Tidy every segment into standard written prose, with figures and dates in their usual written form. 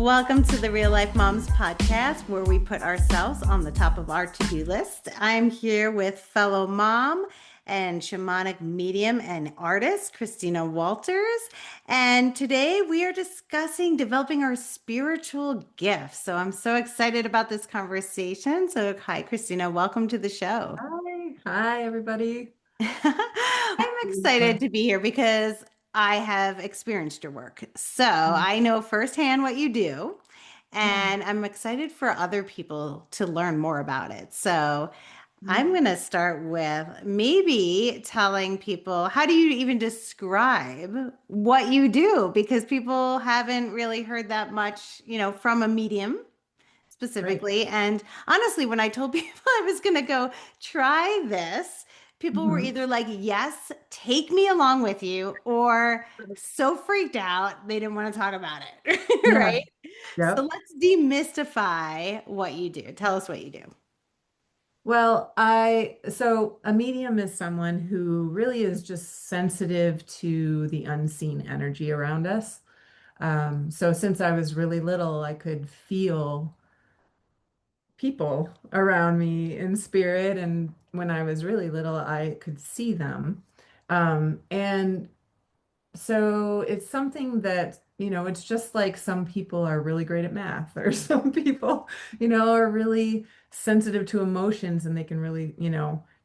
Welcome to the Real Life Moms podcast, where we put ourselves on the top of our to-do list. I'm here with fellow mom and shamanic medium and artist, Christina Walters. And today we are discussing developing our spiritual gifts. So I'm so excited about this conversation. So, hi, Christina. Welcome to the show. Hi, everybody. I'm excited to be here because I have experienced your work. So I know firsthand what you do, and I'm excited for other people to learn more about it. So I'm going to start with maybe telling people, how do you even describe what you do? Because people haven't really heard that much, from a medium Right. specifically. And honestly, when I told people I was going to go try this, people were Mhm. either like, yes, take me along with you, or so freaked out they didn't want to talk about it. Yeah. Right? So Yep. let's demystify what you do. Tell us what you do. So a medium is someone who really is just sensitive to the unseen energy around us. So since I was really little, I could feel people around me in spirit. And when I was really little, I could see them. And So it's something that, it's just like some people are really great at math, or some people, are really sensitive to emotions and they can really,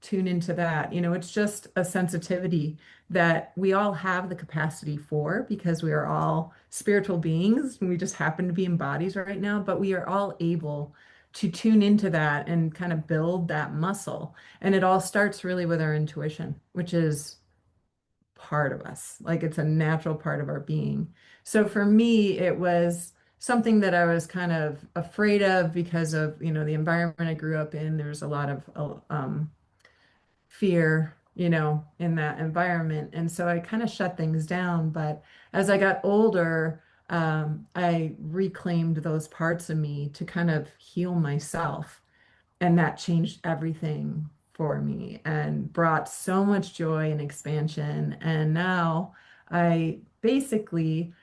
tune into that. It's just a sensitivity that we all have the capacity for because we are all spiritual beings. And we just happen to be in bodies right now, but we are all able to tune into that and kind of build that muscle. And it all starts really with our intuition, which is part of us. Like it's a natural part of our being. So for me, it was something that I was kind of afraid of because of, the environment I grew up in. There's a lot of fear, in that environment. And so I kind of shut things down. But as I got older, I reclaimed those parts of me to kind of heal myself. And that changed everything for me and brought so much joy and expansion. And now I basically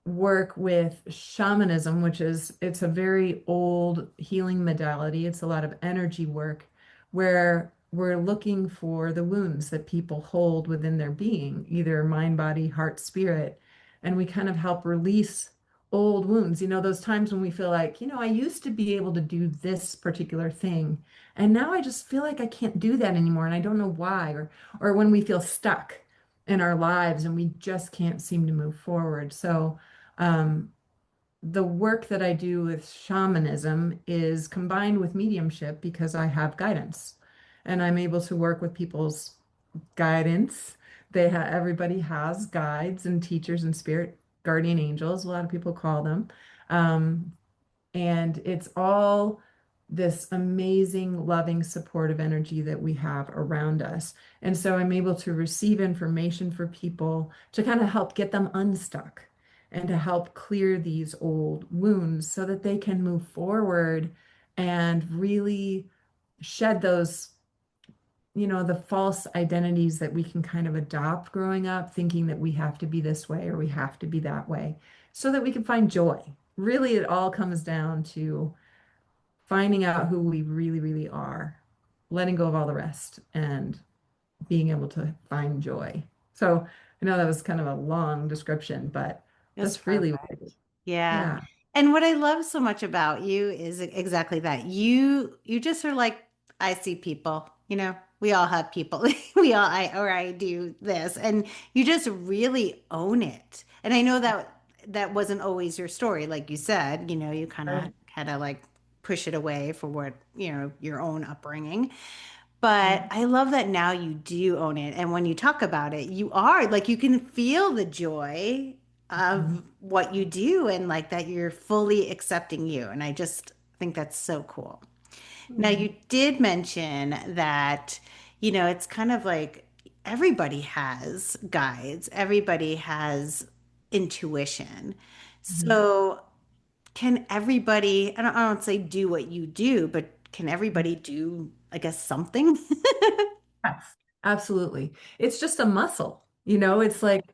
work with shamanism, it's a very old healing modality. It's a lot of energy work where we're looking for the wounds that people hold within their being, either mind, body, heart, spirit, and we kind of help release old wounds. Those times when we feel like, I used to be able to do this particular thing, and now I just feel like I can't do that anymore, and I don't know why, or when we feel stuck in our lives and we just can't seem to move forward. So um, the work that I do with shamanism is combined with mediumship because I have guidance and I'm able to work with people's guidance. Everybody has guides and teachers and spirit guardian angels, a lot of people call them. Um, and it's all this amazing, loving, supportive energy that we have around us. And so I'm able to receive information for people to kind of help get them unstuck and to help clear these old wounds so that they can move forward and really shed those, the false identities that we can kind of adopt growing up, thinking that we have to be this way or we have to be that way, so that we can find joy. Really, it all comes down to finding out who we really, really are, letting go of all the rest, and being able to find joy. So I know that was kind of a long description, but That's that's really what I do. perfect. Yeah. Yeah. And what I love so much about you is exactly that. You just are like, I see people, we all have people. I do this. And you just really own it. And I know that that wasn't always your story, like you said, you kind of Right. had to like push it away for what, your own upbringing. But I love that now you do own it. And when you talk about it, you are like, you can feel the joy Mhm. of what you do and like that you're fully accepting you. And I just think that's so cool. Now, Mhm. you did mention that, it's kind of like everybody has guides, everybody has intuition. Mhm. So, can everybody, I don't say do what you do, but can everybody do, I guess, something? Yes, absolutely. It's just a muscle, it's like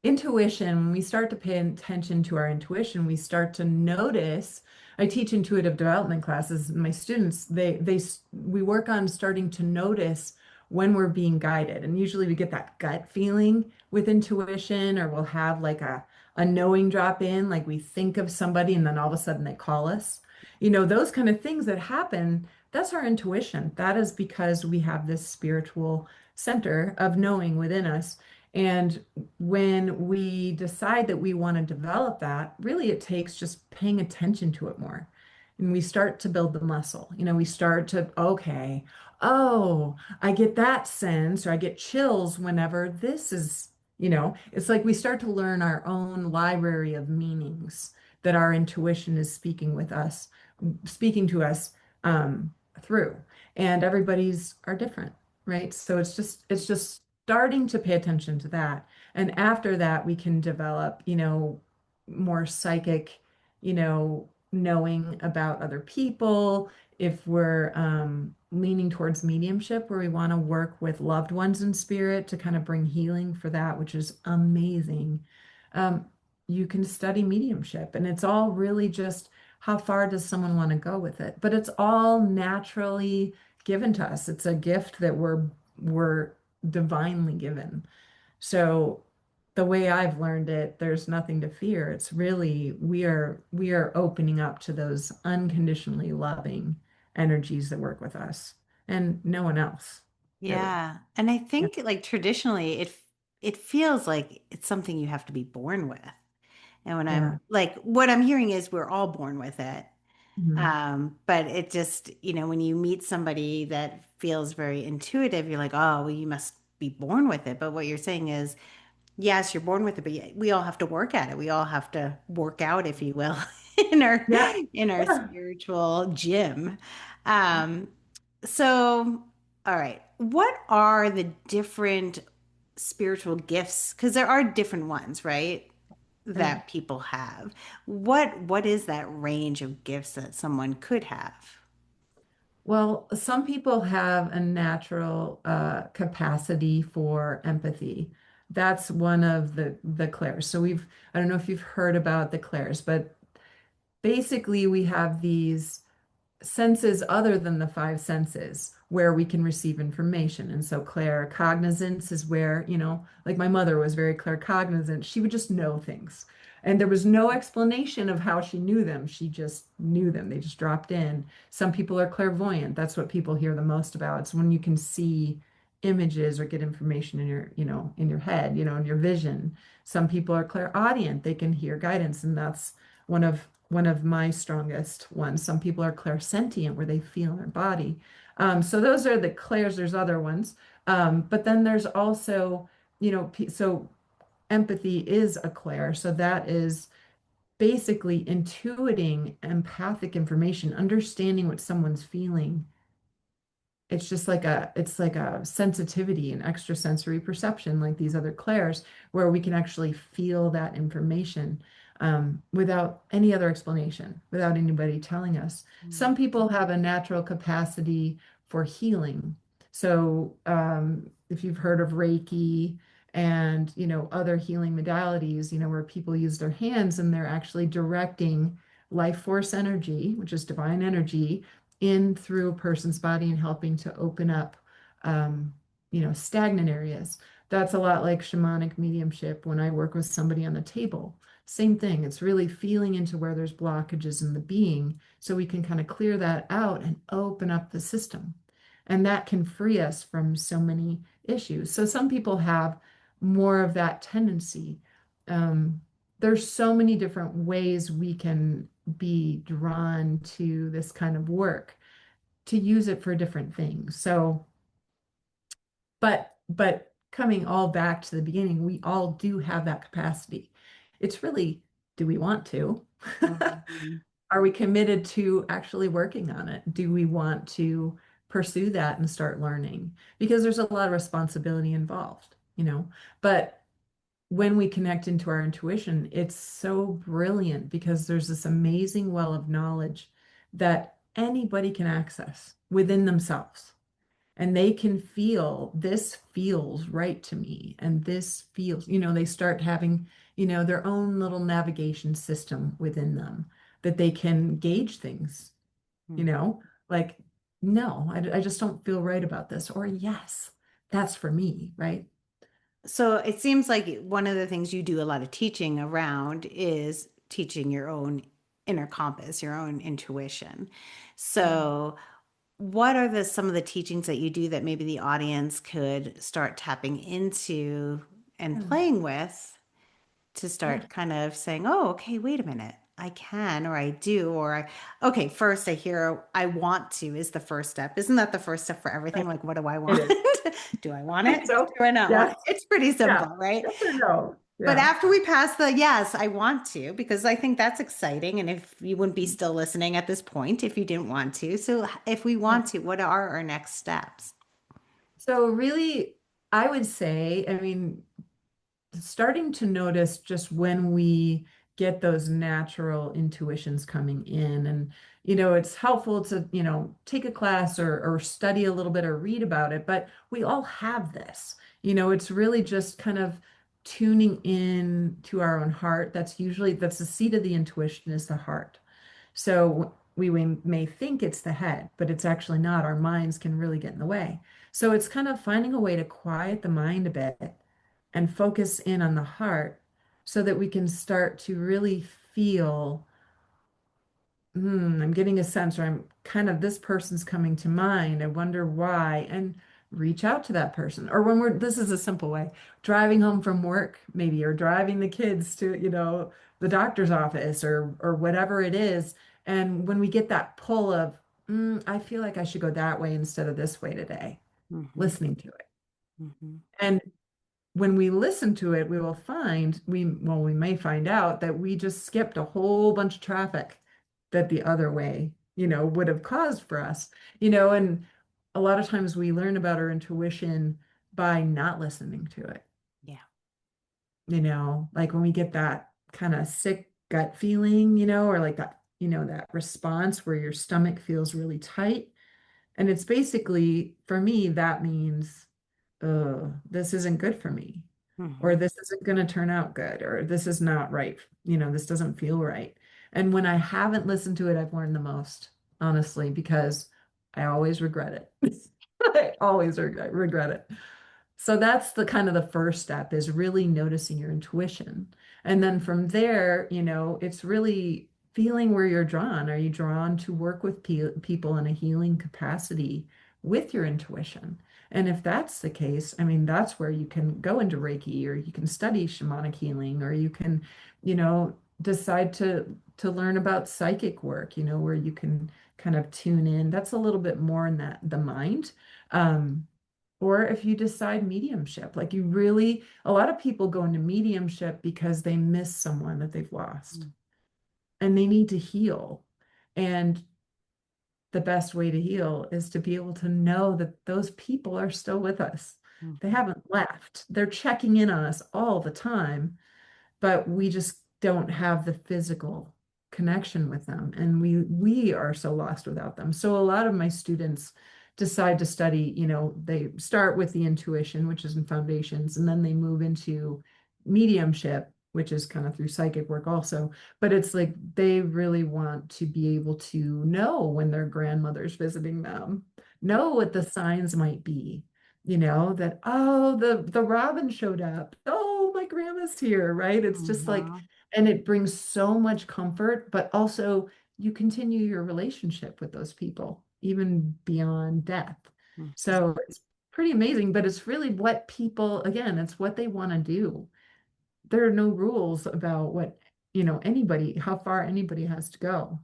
intuition, when we start to pay attention to our intuition, we start to notice. I teach intuitive development classes, and my students, we work on starting to notice when we're being guided. And usually we get that gut feeling with intuition, or we'll have like a knowing drop in, like we think of somebody and then all of a sudden they call us. Those kind of things that happen, that's our intuition. That is because we have this spiritual center of knowing within us. And when we decide that we want to develop that, really it takes just paying attention to it more. And we start to build the muscle. We start to, okay, oh, I get that sense, or I get chills whenever this is, it's like we start to learn our own library of meanings that our intuition is speaking to us um, through. And everybody's are different, right? So it's just starting to pay attention to that. And after that, we can develop, more psychic, knowing about other people. If we're leaning towards mediumship, where we want to work with loved ones in spirit to kind of bring healing for that, which is amazing. Um, you can study mediumship, and it's all really just how far does someone want to go with it? But it's all naturally given to us. It's a gift that we're divinely given. So the way I've learned it, there's nothing to fear. It's really we are opening up to those unconditionally loving energies that work with us and no one else, really. Yeah. And I Yeah. think like traditionally it feels like it's something you have to be born with. And when I'm Yeah. like what I'm hearing is we're all born with it. Mhm. But it just, when you meet somebody that feels very intuitive, you're like, oh, well, you must be born with it. But what you're saying is, yes, you're born with it, but we all have to work at it. We all have to work out, if you will, in our Yeah. in our Yeah. spiritual gym. Um, so, all right, what are the different spiritual gifts? Because there are different ones, right? Right. That people have. What is that range of gifts that someone could have? Well, some people have a natural capacity for empathy. That's one of the clairs. So I don't know if you've heard about the clairs, but basically we have these senses other than the five senses where we can receive information. And so claircognizance is where, like my mother was very claircognizant. She would just know things. And there was no explanation of how she knew them. She just knew them. They just dropped in. Some people are clairvoyant. That's what people hear the most about. It's when you can see images or get information in your head, in your vision. Some people are clairaudient. They can hear guidance, and that's one of my strongest ones. Some people are clairsentient, where they feel in their body. So those are the clairs. There's other ones, but then there's also, so empathy is a clair. So that is basically intuiting empathic information, understanding what someone's feeling. It's like a sensitivity and extrasensory perception, like these other clairs, where we can actually feel that information without any other explanation, without anybody telling us. Some people have a natural capacity for healing. So if you've heard of Reiki and other healing modalities, where people use their hands and they're actually directing life force energy, which is divine energy, in through a person's body and helping to open up, um, stagnant areas. That's a lot like shamanic mediumship when I work with somebody on the table. Same thing. It's really feeling into where there's blockages in the being so we can kind of clear that out and open up the system. And that can free us from so many issues. So some people have more of that tendency. Um, there's so many different ways we can be drawn to this kind of work to use it for different things. So, but coming all back to the beginning, we all do have that capacity. It's really, do we want to? Mhm. Are we committed to actually working on it? Do we want to pursue that and start learning? Because there's a lot of responsibility involved. But when we connect into our intuition, it's so brilliant because there's this amazing well of knowledge that anybody can access within themselves. and they can feel this feels right to me and this feels, they start having, their own little navigation system within them that they can gauge things, you Mhm. know, like, no, I just don't feel right about this, or yes, that's for me, right? So it seems like one of the things you do a lot of teaching around is teaching your own inner compass, your own intuition. So what are some of the teachings that you do that maybe the audience could start tapping into and Yeah, playing with to yeah, start kind of saying, oh, okay, wait a minute. I can, or I do, okay, first I hear I want to is the first step. Isn't that the first step for everything? right. Like, what do I It want? is. Do I want I it? think so. Do I not want Yes. it? It's pretty Yeah. simple, right? Yes or no. But Yeah. after we pass the yes, I want to, because I think that's exciting. And if you wouldn't be still listening at this point if you didn't want to. So if we Yeah. want to, what are our next steps? So really, I would say, I mean, starting to notice just when we get those natural intuitions coming in, and it's helpful to take a class or study a little bit or read about it, but we all have this. It's really just kind of tuning in to our own heart. That's the seat of the intuition, is the heart. So we may think it's the head, but it's actually not. Our minds can really get in the way. So it's kind of finding a way to quiet the mind a bit and focus in on the heart so that we can start to really feel, I'm getting a sense, or I'm kind of, this person's coming to mind. I wonder why. And reach out to that person. Or when this is a simple way, driving home from work, maybe, or driving the kids to, the doctor's office or whatever it is. And when we get that pull of, I feel like I should go that way instead of this way today, Hmm. listening to it. Hmm. And when we listen to it, we may find out that we just skipped a whole bunch of traffic that the other way, would have caused for us, and a lot of times we learn about our intuition by not listening to it, Yeah. like when we get that kind of sick gut feeling, or like that, that response where your stomach feels really tight. And it's basically, for me, that means, this isn't good for me, or Hmm. this isn't going to turn out good, or this is not right. This doesn't feel right. And when I haven't listened to it, I've learned the most, honestly, because I always regret it. I always regret it. So that's the kind of the first step, is really noticing your intuition. And then from there, it's really feeling where you're drawn. Are you drawn to work with people in a healing capacity with your intuition? And if that's the case, I mean, that's where you can go into Reiki, or you can study shamanic healing, or you can, decide to learn about psychic work, where you can kind of tune in. That's a little bit more in that the mind. Or if you decide mediumship, like a lot of people go into mediumship because they miss someone that they've lost and they need to heal. And the best way to heal is to be able to know that those people are still with us. They Hmm. haven't left. They're checking in on us all the time, but we just don't have the physical connection with them, and we are so lost without them. So a lot of my students decide to study, they start with the intuition, which is in foundations, and then they move into mediumship, which is kind of through psychic work also. But it's like they really want to be able to know when their grandmother's visiting them, know what the signs might be, that, oh, the robin showed up, oh, my grandma's here, right? It's just like, Hmm. and it brings so much comfort, but also you continue your relationship with those people even beyond death. Hmm. So it's pretty amazing, but it's really what people, again, it's what they want to do. There are no rules about anybody, how far anybody has to go.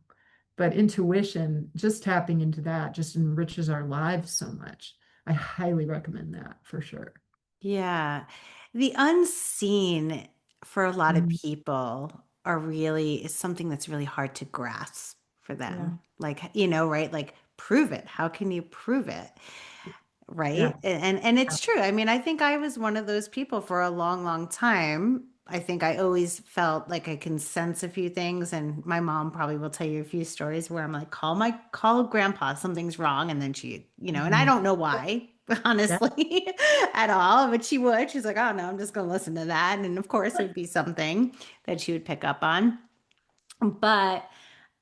But intuition, just tapping into that just enriches our lives so much. I highly recommend that for sure. Yeah. The unseen for a lot of Mm, people is something that's really hard to grasp for yeah, them. Like, right? Like, prove it. How can you prove it? yeah, Right? And it's true. I mean, I think I was one of those people for a long, long time. I think I always felt like I can sense a few things, and my mom probably will tell you a few stories where I'm like, call grandpa, something's wrong. And then she, and I Mhm. don't know why, Yeah, honestly, at all, but she would. She's like, oh no, I'm just going to listen to that. And of course, it would be something that she would pick up on. But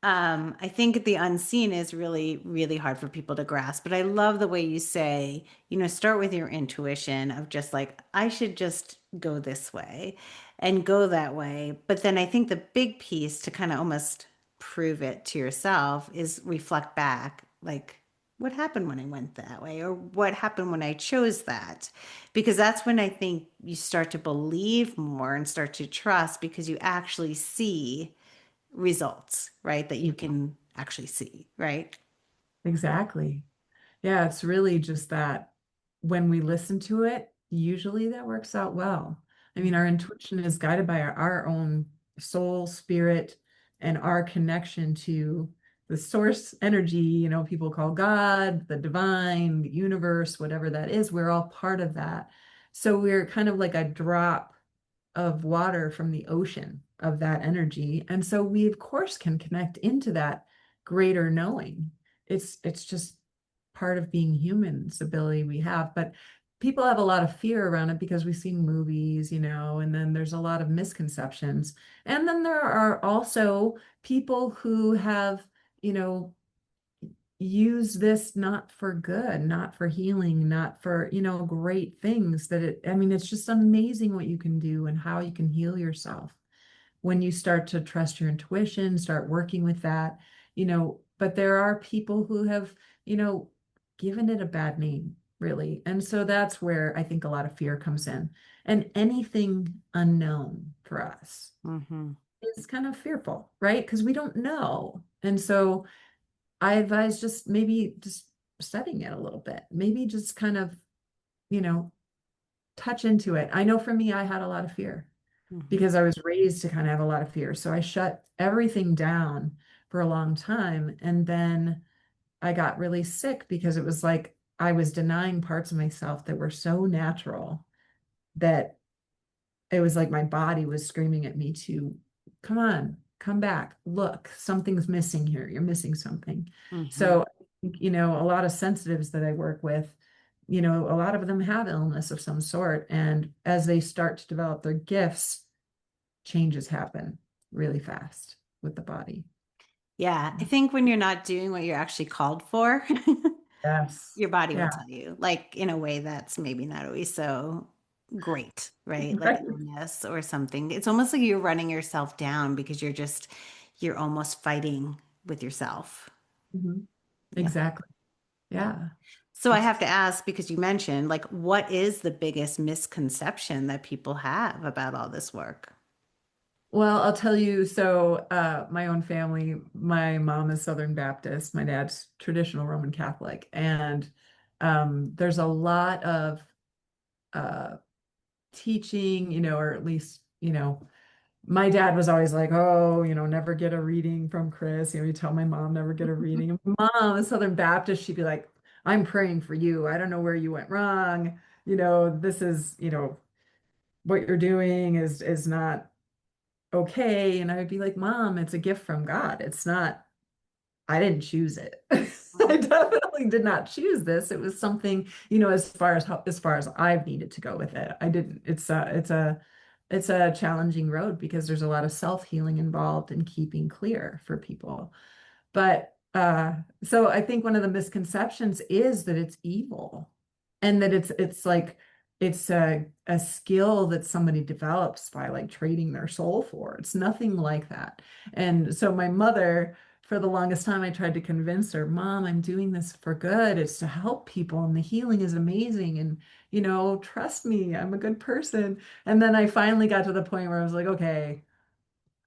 I think the unseen is really, really hard for people to grasp. But I love the way you say, start with your intuition of just like, I should just go this way and go that way. But then I think the big piece to kind of almost prove it to yourself is reflect back, like, what happened when I went that way? Or what happened when I chose that? Because that's when I think you start to believe more and start to trust because you actually see results, right? That you can actually see, right? exactly. Yeah, it's really just that when we listen to it, usually that works out well. I mean, our intuition is guided by our own soul, spirit, and our connection to the source energy, people call God, the divine, the universe, whatever that is. We're all part of that. So we're kind of like a drop of water from the ocean of that energy. And so we, of course, can connect into that greater knowing. It's just part of being human's ability we have. But people have a lot of fear around it because we see movies, and then there's a lot of misconceptions. And then there are also people who have, you know, use this not for good, not for healing, not for, great things I mean, it's just amazing what you can do and how you can heal yourself when you start to trust your intuition, start working with that, but there are people who have, given it a bad name, really. And so that's where I think a lot of fear comes in. And anything unknown for us Mm-hmm. is kind of fearful, right? Because we don't know. And so I advise just maybe just studying it a little bit, maybe just kind of, you know, touch into it. I know for me, I had a lot of fear Mm-hmm. because I was raised to kind of have a lot of fear. So I shut everything down for a long time. And then I got really sick because it was like I was denying parts of myself that were so natural that it was like my body was screaming at me to come on, come back, look, something's missing here. You're missing something. Mm-hmm. So, a lot of sensitives that I work with, a lot of them have illness of some sort. And as they start to develop their gifts, changes happen really fast with the body. Yeah, I think when you're not doing what you're actually called for, Yes. your body will Yeah. tell you, like in a way that's maybe not always so great, right? Like Right. illness or something. It's almost like you're running yourself down because you're almost fighting with yourself. Mhm. Yeah. Exactly. Yeah. Yeah. So I It's have to ask because you mentioned, like, what is the biggest misconception that people have about all this work? Well, I'll tell you, so my own family, my mom is Southern Baptist, my dad's traditional Roman Catholic, and there's a lot of uh, teaching, or at least, my dad was always like, oh, never get a reading from Chris. You tell my mom never get a reading. And my mom is Southern Baptist. She'd be like, I'm praying for you. I don't know where you went wrong. This is, what you're doing is not okay. And I would be like, Mom, it's a gift from God. It's not, I didn't choose it. I definitely did not choose this. It was something, as far as I've needed to go with it. I didn't. It's a challenging road because there's a lot of self-healing involved in keeping clear for people. But so I think one of the misconceptions is that it's evil and that it's like it's a skill that somebody develops by like trading their soul for. It's nothing like that. And so my mother, for the longest time, I tried to convince her, Mom, I'm doing this for good. It's to help people, and the healing is amazing. And, trust me, I'm a good person. And then I finally got to the point where I was like, okay,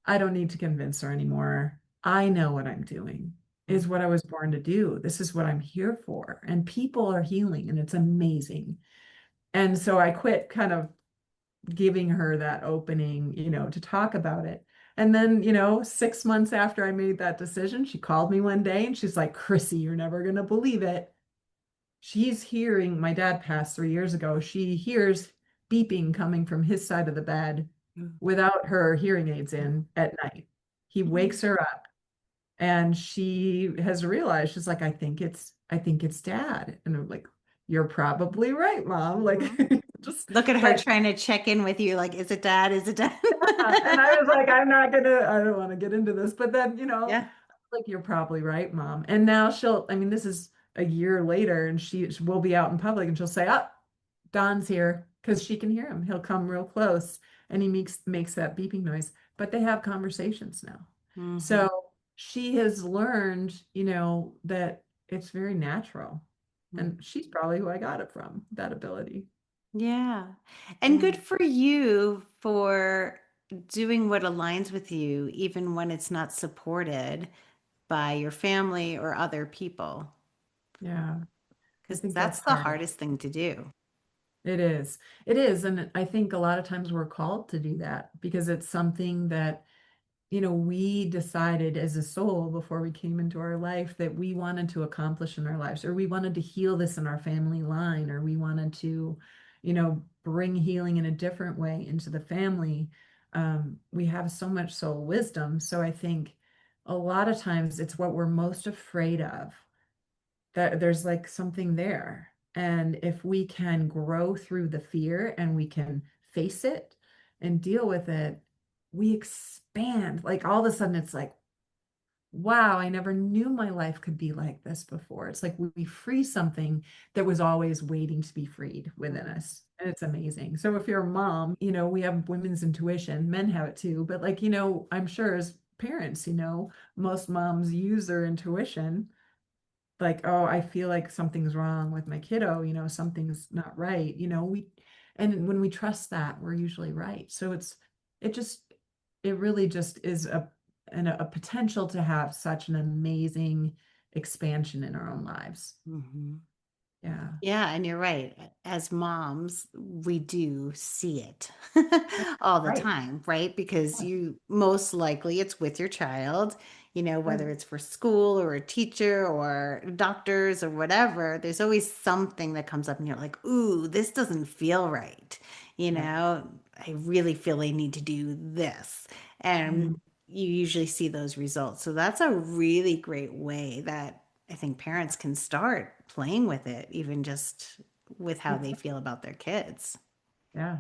I don't need to convince her anymore. I know what I'm doing is what I was born to do. This is what I'm here for. And people are healing, and it's amazing. And so I quit kind of giving her that opening, to talk about it. And then, 6 months after I made that decision, she called me one day and she's like, Chrissy, you're never going to believe it. She's hearing, my dad passed 3 years ago. She hears beeping coming from his side of the bed. without her hearing aids in at night. He wakes her up and she has realized, she's like, I think it's dad. And I'm like, you're probably right, mom. Like Mhm. just Look at her but trying to check in with you, like, is it dad? Is it dad? and I was like, I don't want to get into this. But then, Yeah. like, you're probably right, mom. And now I mean, this is a year later and she will be out in public and she'll say, up, Don's here, because she can hear him. He'll come real close and he makes that beeping noise. But they have conversations now. Hmm. So she has learned, that it's very natural. And she's probably who I got it from, that ability. Yeah. And Yeah. good for you for doing what aligns with you, even when it's not supported by your family or other people, Yeah. I because think that's that's the hard. hardest thing to do. It is. It is. And I think a lot of times we're called to do that because it's something that we decided as a soul before we came into our life that we wanted to accomplish in our lives, or we wanted to heal this in our family line, or we wanted to, bring healing in a different way into the family. We have so much soul wisdom. So I think a lot of times it's what we're most afraid of, that there's like something there. And if we can grow through the fear and we can face it and deal with it, we expand. Like all of a sudden, it's like, wow, I never knew my life could be like this before. It's like we free something that was always waiting to be freed within Mhm. us. And it's amazing. So if you're a mom, we have women's intuition, men have it too. But like, I'm sure as parents, most moms use their intuition like, oh, I feel like something's wrong with my kiddo, something's not right, and when we trust that, we're usually right. So it just, it really just is a potential to have such an amazing expansion in our own lives. Mhm. Yeah. Yeah, and you're right. As moms, we do see it all the Right. time, right? Because you most likely it's with your child, Right. whether it's for school or a teacher or doctors or whatever, there's always something that comes up and you're like, ooh, this doesn't feel right. Yeah. I really feel I need to do this. And Mhm. you usually see those results. So that's a really great way that I think parents can start playing with it, even just with how they Exactly. feel about their kids. Yeah.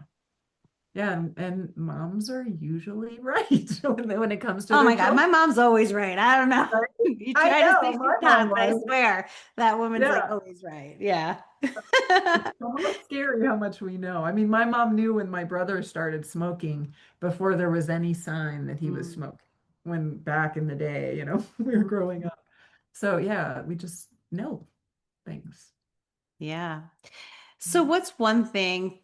Yeah. And moms are usually right when it comes to Oh their my God, children. my mom's always right. I don't know. Right? You I try to know say she's my mom not, but I was. swear that woman's like Yeah. always right. Yeah. It's almost scary how much we know. I mean, my mom knew when my brother started smoking before there was any sign that he was Mm. smoking, when back in the day, we were growing up. So yeah, we just know things. Yeah. So, what's one thing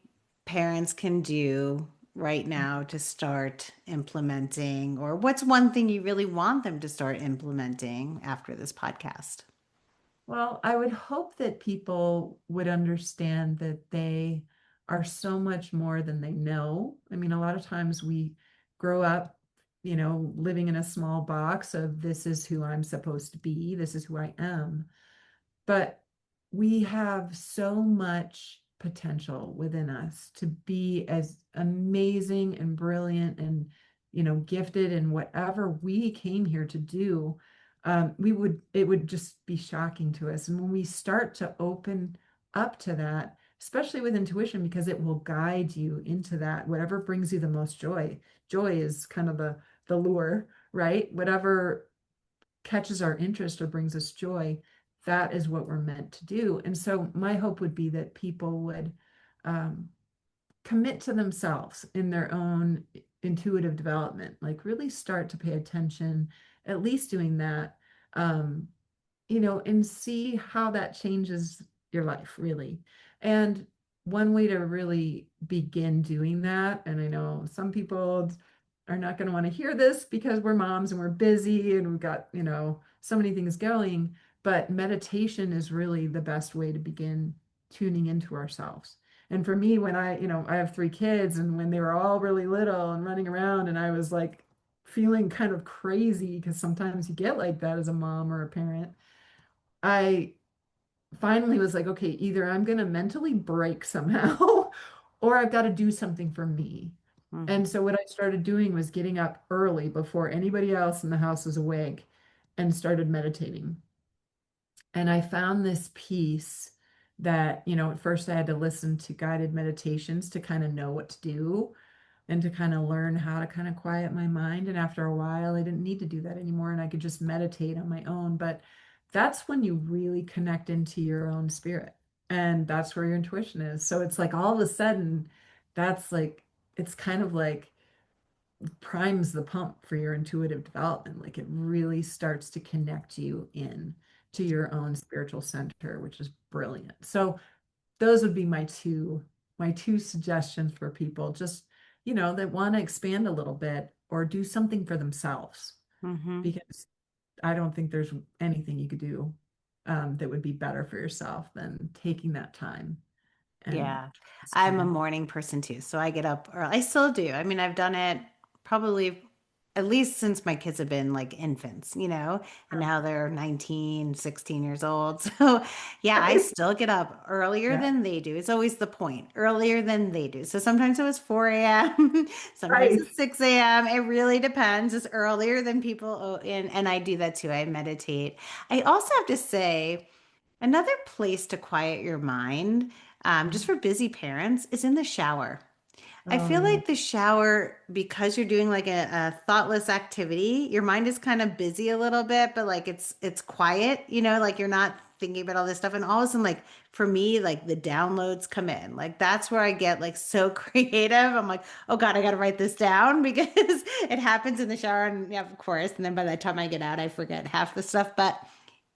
parents can do right now to start implementing, or what's one thing you really want them to start implementing after this podcast? Well, I would hope that people would understand that they are so much more than they know. I mean, a lot of times we grow up, living in a small box of this is who I'm supposed to be, this is who I am. But we have so much potential within us to be as amazing and brilliant and gifted in whatever we came here to do. It would just be shocking to us. And when we start to open up to that, especially with intuition, because it will guide you into that, whatever brings you the most joy. Joy is kind of the lure, right? Whatever catches our interest or brings us joy, that is what we're meant to do. And so my hope would be that people would um, commit to themselves in their own intuitive development, like really start to pay attention, at least doing that, um, and see how that changes your life, really. And one way to really begin doing that, and I know some people are not going to want to hear this because we're moms and we're busy and we've got, so many things going, but meditation is really the best way to begin tuning into ourselves. And for me, when I have 3 kids, and when they were all really little and running around, and I was like feeling kind of crazy because sometimes you get like that as a mom or a parent, I finally was like, okay, either I'm going to mentally break somehow or I've got to do something for me. Mhm. And so what I started doing was getting up early before anybody else in the house was awake and started meditating. And I found this piece that, at first I had to listen to guided meditations to kind of know what to do and to kind of learn how to kind of quiet my mind. And after a while, I didn't need to do that anymore and I could just meditate on my own. But that's when you really connect into your own spirit. And that's where your intuition is. So it's like all of a sudden, that's like, it's kind of like primes the pump for your intuitive development. Like it really starts to connect you in to your own spiritual center, which is brilliant. So those would be my two suggestions for people just, that want to expand a little bit or do something for themselves Mhm. because I don't think there's anything you could do that would be better for yourself than taking that time and Yeah. I'm a expand. morning person too, so I get up early. I still do. I mean, I've done it probably at least since my kids have been like infants, and now they're 19, 16 years old. So, yeah, I Right. still get up earlier Yeah. than they do. It's always the point, earlier than they do. So sometimes it was 4 a.m., sometimes Right. it's 6 a.m. It really depends. It's earlier than people. Oh, and I do that too. I meditate. I also have to say, another place to quiet your mind, just for busy parents, is in the shower. I Oh feel yeah. like the shower, because you're doing like a thoughtless activity, your mind is kind of busy a little bit, but like it's quiet, like you're not thinking about all this stuff. And all of a sudden, like for me, like the downloads come in. Like that's where I get like so creative. I'm like, oh God, I gotta write this down because it happens in the shower, and yeah, of course. And then by the time I get out, I forget half the stuff. But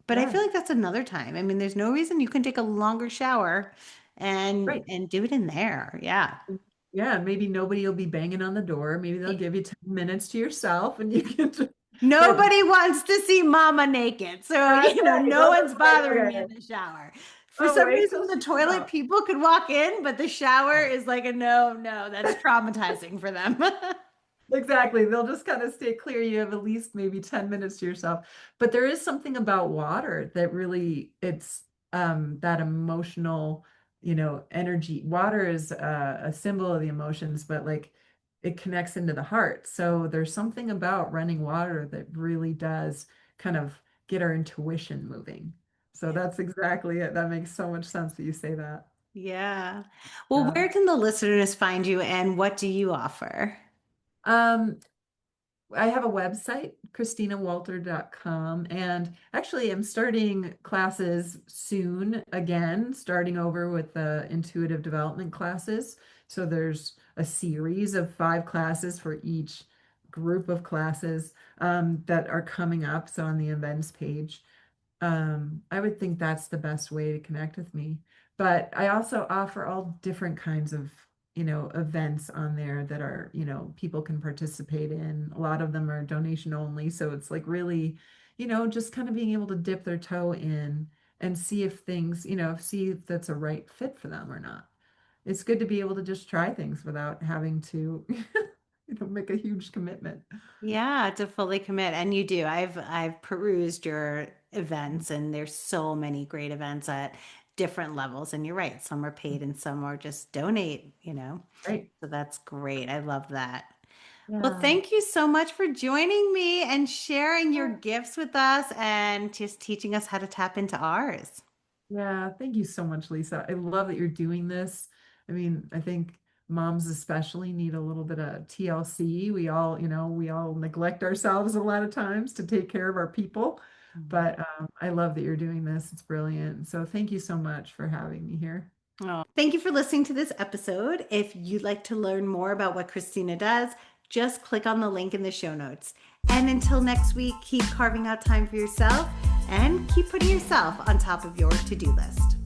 I Yeah. feel like that's another time. I mean, there's no reason you can take a longer shower and Right. and do it in there. Yeah. Yeah, maybe nobody will be banging on the door. Maybe they'll give you 10 minutes to yourself and you can just, but Nobody wants to see mama naked. So, that's right. no No, one's that's right. bothering me in Okay. the shower. For Oh, some wait reason, till the she comes toilet out. people could walk in, but the shower is like a no, no, that's traumatizing for them. Exactly. They'll just kind of stay clear. You have at least maybe 10 minutes to yourself. But there is something about water that really it's that emotional, energy. Water is a symbol of the emotions, but like it connects into the heart. So there's something about running water that really does kind of get our intuition moving. So that's exactly it. That makes so much sense that you say that. Yeah. Well, Yeah. where can the listeners find you and what do you offer? Um, I have a website, ChristinaWalter.com, and actually I'm starting classes soon again, starting over with the intuitive development classes. So there's a series of 5 classes for each group of classes that are coming up. So on the events page. I would think that's the best way to connect with me. But I also offer all different kinds of, events on there that are, people can participate in. A lot of them are donation only. So it's like really, just kind of being able to dip their toe in and see if things, see if that's a right fit for them or not. It's good to be able to just try things without having to, make a huge commitment. Yeah, to fully commit. And you do. I've perused your events and there's so many great events at different levels. And you're right, some are paid and some are just donate. Right. So that's great. I love that. Well, Yeah. thank you so much for joining me and sharing your Yeah. gifts with us and just teaching us how to tap into ours. Yeah, thank you so much, Lisa. I love that you're doing this. I mean, I think moms especially need a little bit of TLC. We all neglect ourselves a lot of times to take care of our people. Mhm. But I love that you're doing this. It's brilliant. So thank you so much for having me here. Oh, thank you for listening to this episode. If you'd like to learn more about what Christina does, just click on the link in the show notes. And until next week, keep carving out time for yourself and keep putting yourself on top of your to do list.